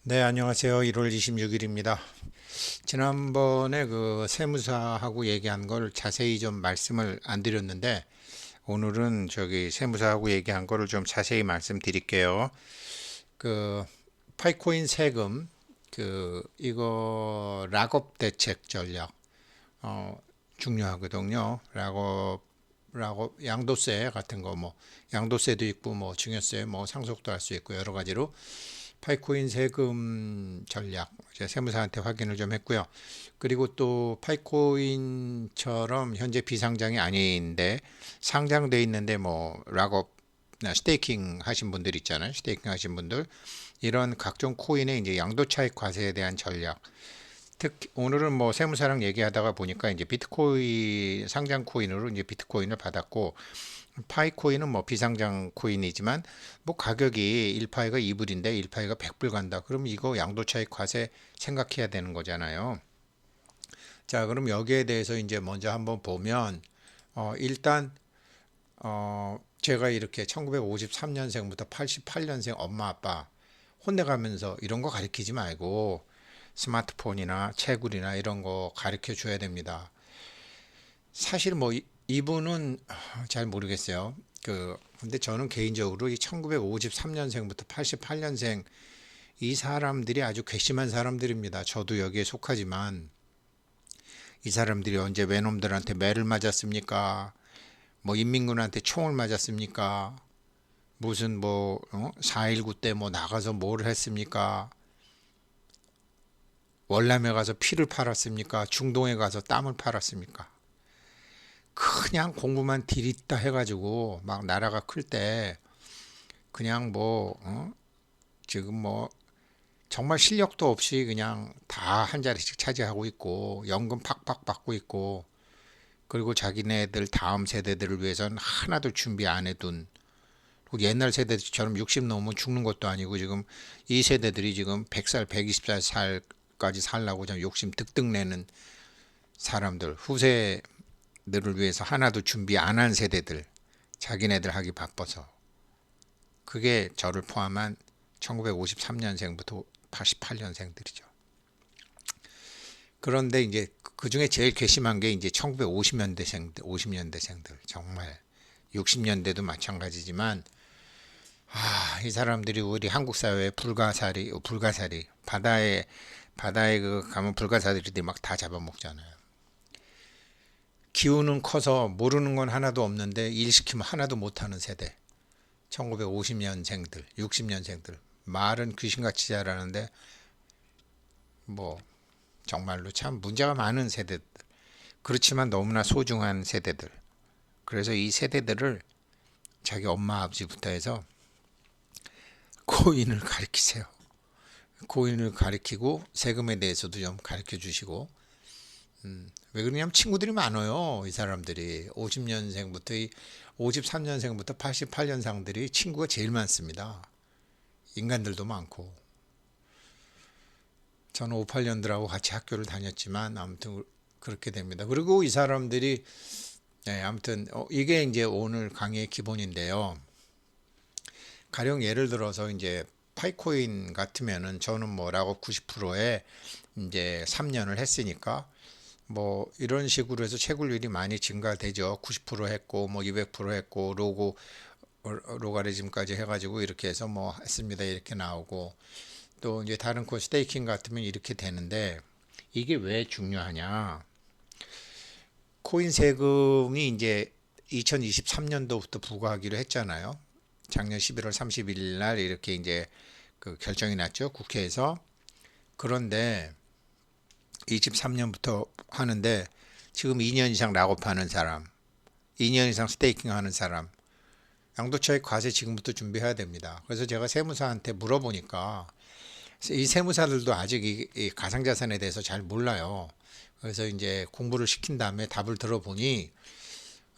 네, 안녕하세요. 1월 26일입니다. 지난번에 그 세무사하고 얘기한 걸 자세히 좀 말씀을 안 드렸는데, 오늘은 저기 세무사하고 얘기한 거를 좀 자세히 말씀드릴게요. 그 파이코인 세금, 이거 락업 대책 전략, 어, 중요하거든요. 락업 양도세 같은 거 뭐 양도세도 있고 뭐 증여세 뭐 상속도 할 수 있고 여러 가지로 파이코인 세금 전략 제가 세무사한테 확인을 좀 했고요. 그리고 또 파이코인처럼 현재 비상장이 아닌데 상장돼 있는데 뭐 락업 스테이킹 하신 분들 있잖아요. 스테이킹 하신 분들 이런 각종 코인의 이제 양도 차익 과세에 대한 전략. 특히 오늘은 뭐 세무사랑 얘기하다가 보니까 이제 비트코인 상장 코인으로 이제 비트코인을 받았고 파이코인은 뭐 비상장 코인이지만 뭐 가격이 1파이가 2불인데 1파이가 100불 간다. 그럼 이거 양도차익 과세 생각해야 되는 거잖아요. 자, 그럼 여기에 대해서 이제 먼저 한번 보면 일단 제가 이렇게 1953년생부터 88년생 엄마 아빠 혼내가면서 이런 거 가르치지 말고 스마트폰이나 채굴이나 이런 거 가르쳐 줘야 됩니다. 사실 뭐 이분은 잘 모르겠어요. 근데 저는 개인적으로 이 1953년생부터 88년생 이 사람들이 아주 괘씸한 사람들입니다. 저도 여기에 속하지만 이 사람들이 언제 외놈들한테 매를 맞았습니까? 뭐 인민군한테 총을 맞았습니까? 무슨 뭐 4.19 때 뭐 나가서 뭘 했습니까? 월남에 가서 피를 팔았습니까? 중동에 가서 땀을 팔았습니까? 그냥 공부만 디릿다 해가지고 막 나라가 클 때 그냥 뭐 지금 뭐 정말 실력도 없이 그냥 다 한 자리씩 차지하고 있고 연금 팍팍 받고 있고 그리고 자기네들 다음 세대들을 위해서는 하나도 준비 안 해둔 옛날 세대처럼 60 넘으면 죽는 것도 아니고 지금 이 세대들이 지금 100살, 120살까지 살라고 좀 욕심 득득 내는 사람들 후세들을 위해서 하나도 준비 안 한 세대들 자기네들 하기 바빠서 그게 저를 포함한 1953년생부터 88년생들이죠. 그런데 이제 그 중에 제일 괘씸한 게 이제 1950년대생들, 50년대생들 정말 60년대도 마찬가지지만 이 사람들이 우리 한국 사회에 불가사리 바다에 그 가면 불가사리들이 막 다 잡아먹잖아요. 기운은 커서 모르는 건 하나도 없는데 일 시키면 하나도 못하는 세대. 1950년생들, 60년생들 말은 귀신같이 잘하는데 뭐 정말로 참 문제가 많은 세대들. 그렇지만 너무나 소중한 세대들. 그래서 이 세대들을 자기 엄마 아버지부터 해서 코인을 가르치세요. 코인을 가르치고 세금에 대해서도 좀 가르쳐 주시고 왜 그러냐면 친구들이 많아요. 이 사람들이 50년생부터 53년생부터 88년생들이 친구가 제일 많습니다. 인간들도 많고 저는 58년들하고 같이 학교를 다녔지만 아무튼 그렇게 됩니다. 그리고 이 사람들이 아무튼 이게 이제 오늘 강의의 기본인데요. 가령 예를 들어서 이제 파이코인 같으면은 저는 뭐 락업 90%에 이제 3년을 했으니까 뭐 이런 식으로 해서 채굴률이 많이 증가되죠. 90% 했고 뭐 200% 했고 로가리즘까지 해가지고 이렇게 해서 뭐 했습니다. 이렇게 나오고 또 이제 다른 코 스테이킹 같으면 이렇게 되는데 이게 왜 중요하냐? 코인 세금이 이제 2023년도부터 부과하기로 했잖아요. 작년 11월 30일 날 이렇게 이제 그 결정이 났죠. 국회에서. 그런데 23년부터 하는데 지금 2년 이상 락업하는 사람, 2년 이상 스테이킹 하는 사람, 양도차익 과세 지금부터 준비해야 됩니다. 그래서 제가 세무사한테 물어보니까 이 세무사들도 아직 이 가상자산에 대해서 잘 몰라요. 그래서 이제 공부를 시킨 다음에 답을 들어보니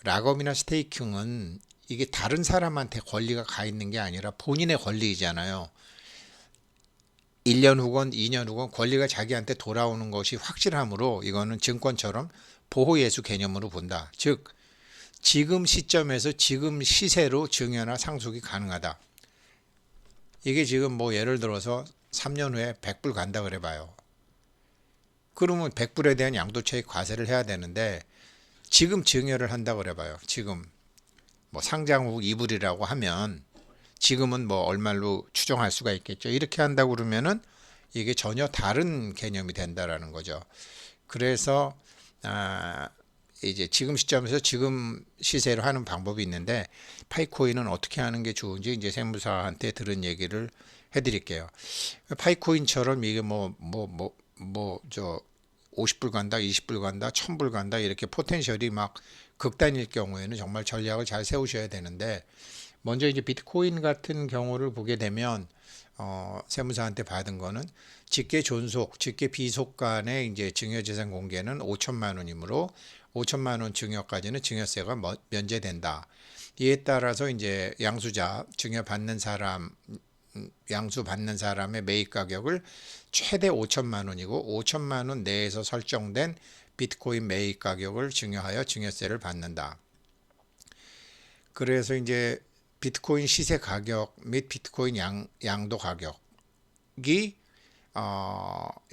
락업이나 스테이킹은 이게 다른 사람한테 권리가 가 있는 게 아니라 본인의 권리이잖아요. 1년 후건 2년 후건 권리가 자기한테 돌아오는 것이 확실하므로 이거는 증권처럼 보호예수 개념으로 본다. 즉 지금 시점에서 지금 시세로 증여나 상속이 가능하다. 이게 지금 뭐 예를 들어서 3년 후에 100불 간다 그래 봐요. 그러면 100불에 대한 양도차익 과세를 해야 되는데 지금 증여를 한다 그래 봐요. 지금 뭐 상장 후 이불이라고 하면 지금은 뭐 얼마로 추정할 수가 있겠죠. 이렇게 한다고 그러면은 이게 전혀 다른 개념이 된다라는 거죠. 그래서 이제 지금 시점에서 지금 시세로 하는 방법이 있는데 파이코인은 어떻게 하는 게 좋은지 이제 세무사한테 들은 얘기를 해드릴게요. 파이코인처럼 이게 저 50불 간다, 20불 간다, 1000불 간다 이렇게 포텐셜이 막 극단일 경우에는 정말 전략을 잘 세우셔야 되는데 먼저 이제 비트코인 같은 경우를 보게 되면 세무사한테 받은 거는 직계 존속, 직계 비속 간의 이제 증여재산 공개는 5천만 원이므로 5천만 원 증여까지는 증여세가 면제된다. 이에 따라서 이제 양수자, 증여받는 사람, 양수 받는 사람의 매입 가격을 최대 5천만 원이고 5천만 원 내에서 설정된 비트코인 매입 가격을 증여하여 증여세를 받는다. 그래서 이제 비트코인 시세 가격 및 비트코인 양도 가격이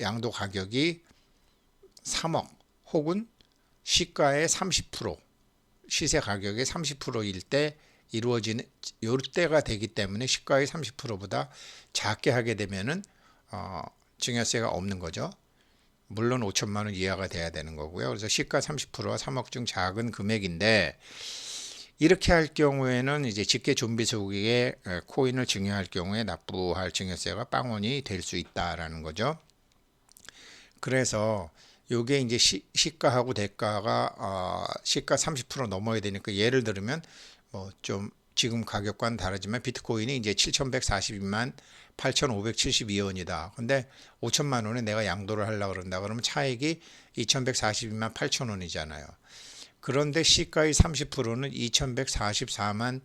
양도 가격이 3억 혹은 시가의 30% 시세 가격의 30%일 때 이루어지는 요 때가 되기 때문에 시가의 30%보다 작게 하게 되면은 증여세가 없는 거죠. 물론 5천만 원 이하가 돼야 되는 거고요. 그래서 시가 30%와 3억 중 작은 금액인데 이렇게 할 경우에는 이제 직계 좀비 소기에 코인을 증여할 경우에 납부할 증여세가 빵원이 될 수 있다라는 거죠. 그래서 요게 이제 시가하고 대가가 시가 30% 넘어야 되니까 예를 들면 뭐 좀 지금 가격과는 다르지만 비트코인이 이제 7,142만 8,572원이다. 근데 5천만 원에 내가 양도를 하려고 그런다. 그러면 차익이 2,142만 8천 원이잖아요. 그런데 시가의 30%는 2,144만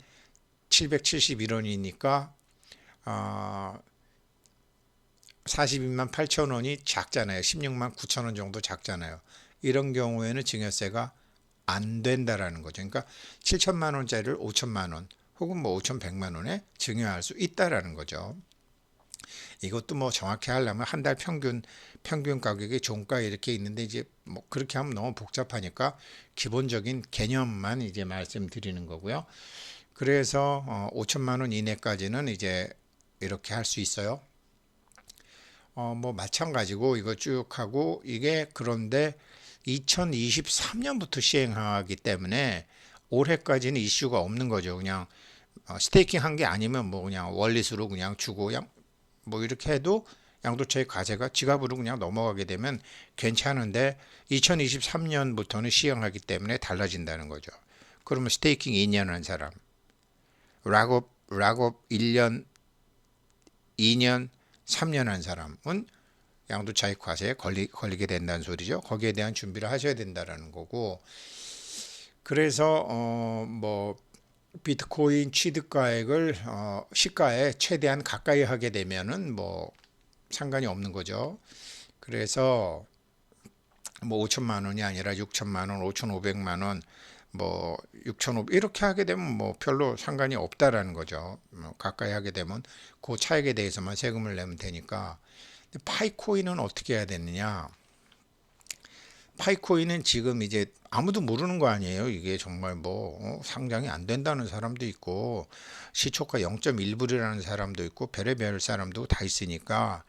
771원이니까 42만 8천 원이 작잖아요. 16만 9천 원 정도 작잖아요. 이런 경우에는 증여세가 안 된다라는 거죠. 그러니까 7천만 원짜리를 5천만 원 혹은 뭐 5,100만 원에 증여할 수 있다라는 거죠. 이것도 뭐 정확히 하려면 한 달 평균 가격이 종가 이렇게 있는데 이제 뭐 그렇게 하면 너무 복잡하니까 기본적인 개념만 이제 말씀드리는 거고요. 그래서 5천만 원 이내까지는 이제 이렇게 할 수 있어요. 뭐 마찬가지고 이거 쭉 하고 이게 그런데 2023년부터 시행하기 때문에 올해까지는 이슈가 없는 거죠. 그냥 스테이킹 한 게 아니면 뭐 그냥 원리수로 그냥 주고 그냥 뭐 이렇게 해도 양도차익 과세가 지갑으로 그냥 넘어가게 되면 괜찮은데 2023년부터는 시행하기 때문에 달라진다는 거죠. 그러면 스테이킹 2년 한 사람, 락업 1년, 2년, 3년 한 사람은 양도차익 과세에 걸리게 된다는 소리죠. 거기에 대한 준비를 하셔야 된다는 거고 그래서 뭐 비트코인 취득가액을 시가에 최대한 가까이 하게 되면은 뭐 상관이 없는 거죠. 그래서 뭐 5천만 원이 아니라 6천만 원, 5,500만 원, 뭐 6,500 이렇게 하게 되면 뭐 별로 상관이 없다라는 거죠. 가까이 하게 되면 그 차익에 대해서만 세금을 내면 되니까. 근데 파이코인은 어떻게 해야 되느냐? 파이코인은 지금 이제 아무도 모르는 거 아니에요. 이게 정말 뭐 상장이 안 된다는 사람도 있고 시초가 0.1불이라는 사람도 있고 별의별 사람도 다 있으니까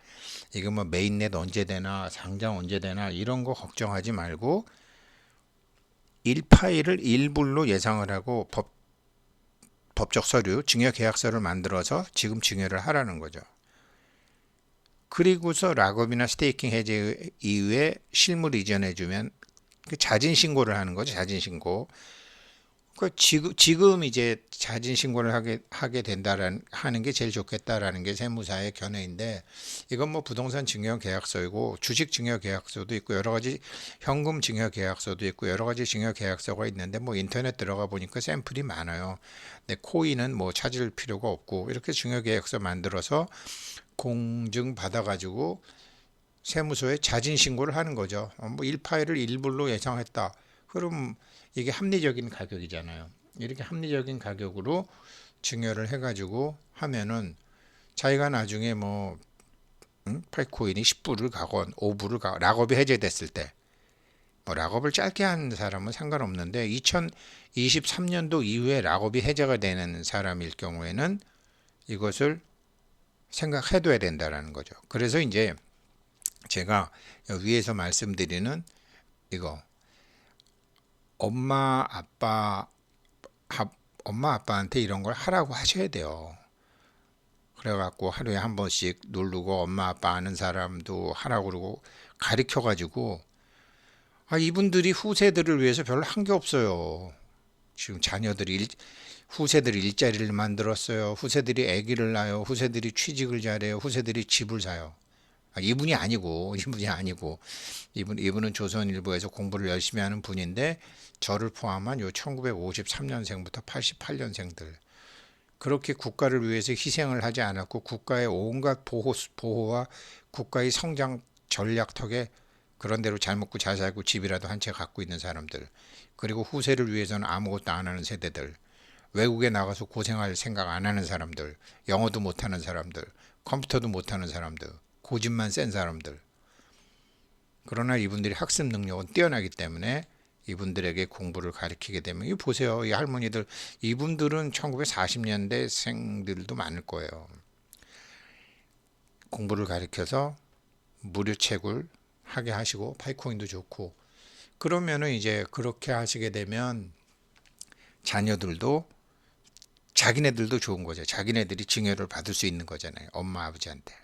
이거 뭐 메인넷 언제 되나 상장 언제 되나 이런 거 걱정하지 말고 1파일을 1불로 예상을 하고 법적 서류, 증여 계약서를 만들어서 지금 증여를 하라는 거죠. 그리고서 락업이나 스테이킹 해제 이후에 실물 이전해주면 자진 신고를 하는 거죠. 자진 신고. 지금 이제 자진 신고를 하게 된다라는 하는 게 제일 좋겠다라는 게 세무사의 견해인데 이건 뭐 부동산 증여 계약서이고 주식 증여 계약서도 있고 여러 가지 현금 증여 계약서도 있고 여러 가지 증여 계약서가 있는데 뭐 인터넷 들어가 보니까 샘플이 많아요. 근데 코인은 뭐 찾을 필요가 없고 이렇게 증여 계약서 만들어서 공증 받아가지고 세무서에 자진 신고를 하는 거죠. 뭐 1파일을 1불로 예상했다. 그럼 이게 합리적인 가격이잖아요. 이렇게 합리적인 가격으로 증여를 해가지고 하면은 자기가 나중에 뭐 파이코인이 10불을 가건 5불을 가 락업이 해제됐을 때 뭐 락업을 짧게 한 사람은 상관없는데 2023년도 이후에 락업이 해제가 되는 사람일 경우에는 이것을 생각해둬야 된다라는 거죠. 그래서 이제 제가 위에서 말씀드리는 이거 엄마 아빠 엄마 아빠한테 이런 걸 하라고 하셔야 돼요. 그래갖고 하루에 한 번씩 누르고 엄마 아빠 아는 사람도 하라고 그러고 가르쳐 가지고 이분들이 후세들을 위해서 별로 한 게 없어요. 지금 후세들이 일자리를 만들었어요. 후세들이 아기를 낳아요. 후세들이 취직을 잘해요. 후세들이 집을 사요. 이분은 조선일보에서 공부를 열심히 하는 분인데 저를 포함한 요 1953년생부터 88년생들 그렇게 국가를 위해서 희생을 하지 않았고 국가의 온갖 보호와 국가의 성장 전략턱에 그런 대로 잘 먹고 잘 살고 집이라도 한 채 갖고 있는 사람들 그리고 후세를 위해서는 아무것도 안 하는 세대들 외국에 나가서 고생할 생각 안 하는 사람들 영어도 못하는 사람들 컴퓨터도 못하는 사람들 고집만 센 사람들 그러나 이분들이 학습 능력은 뛰어나기 때문에 이분들에게 공부를 가르치게 되면 이 보세요. 이 할머니들 이분들은 1940년대생들도 많을 거예요. 공부를 가르쳐서 무료책을 하게 하시고 파이코인도 좋고 그러면은 이제 그렇게 하시게 되면 자녀들도 자기네들도 좋은 거죠. 자기네들이 증여를 받을 수 있는 거잖아요. 엄마 아버지한테.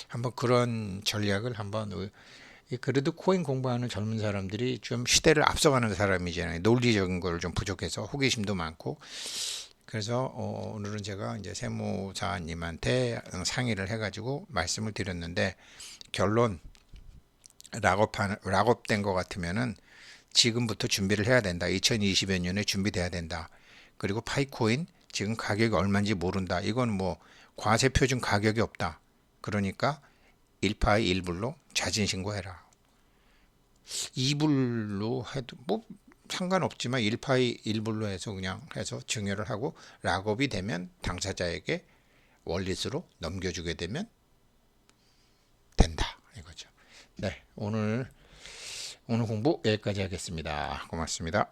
한번 그런 전략을 한번 그래도 코인 공부하는 젊은 사람들이 좀 시대를 앞서가는 사람이잖아요. 논리적인 걸 좀 부족해서 호기심도 많고 그래서 오늘은 제가 이제 세무사님한테 상의를 해가지고 말씀을 드렸는데 결론 락업된 것 같으면은 지금부터 준비를 해야 된다. 2020년에 준비돼야 된다. 그리고 파이코인 지금 가격이 얼마인지 모른다. 이건 뭐 과세 표준 가격이 없다. 그러니까 1파이 1불로 자진 신고해라. 2불로 해도 뭐 상관없지만 1파이 1불로 해서 그냥 해서 증여를 하고 락업이 되면 당사자에게 월릿으로 넘겨주게 되면 된다. 이거죠. 네, 오늘 공부 여기까지 하겠습니다. 고맙습니다.